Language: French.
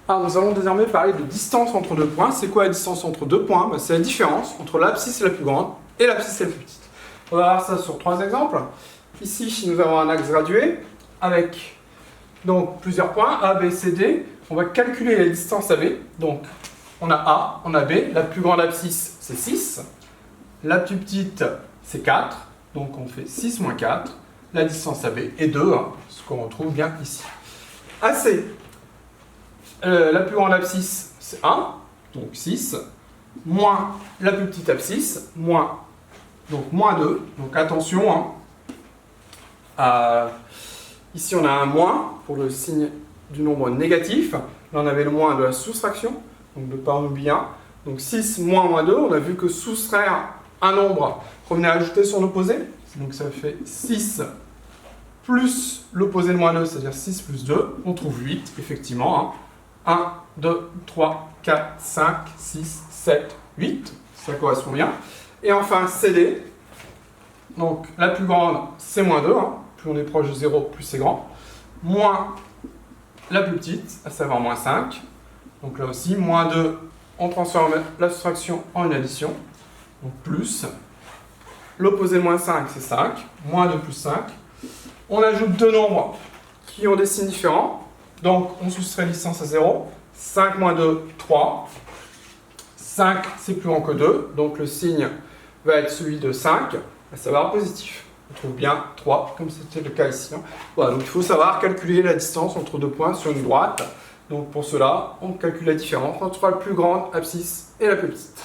Alors, nous allons désormais parler de distance entre deux points. C'est quoi la distance entre deux points? C'est la différence entre l'abscisse la plus grande et l'abscisse la plus petite. On va voir ça sur trois exemples. Ici, nous avons un axe gradué avec donc, plusieurs points, A, B, C, D. On va calculer la distance AB. Donc, on a A, on a B. La plus grande abscisse, c'est 6. La plus petite, c'est 4. Donc, on fait 6 moins 4. La distance AB est 2, ce qu'on retrouve bien ici. AC, la plus grande abscisse, c'est 1, donc 6, moins la plus petite abscisse, moins 2. Donc attention, ici on a un moins pour le signe du nombre négatif. Là on avait le moins de la soustraction, donc de ne pas en oublier un. Donc 6 moins 2, on a vu que soustraire un nombre revenait à ajouter son opposé. Donc ça fait 6 plus l'opposé de moins 2, c'est-à-dire 6 plus 2, on trouve 8, effectivement. 1, 2, 3, 4, 5, 6, 7, 8, ça correspond bien. Et enfin, CD, donc la plus grande, c'est moins 2, plus on est proche de 0, plus c'est grand, moins la plus petite, à savoir moins 5, donc là aussi, moins 2, on transforme la soustraction en une addition, donc plus, l'opposé de moins 5, c'est 5, moins 2 plus 5, on ajoute deux nombres qui ont des signes différents, donc on soustrait distance à 0, 5 moins 2, 3, 5 c'est plus grand que 2, donc le signe va être celui de 5, à savoir positif. On trouve bien 3, comme c'était le cas ici. Voilà, donc il faut savoir calculer la distance entre deux points sur une droite. Donc pour cela, on calcule la différence entre la plus grande abscisse et la plus petite.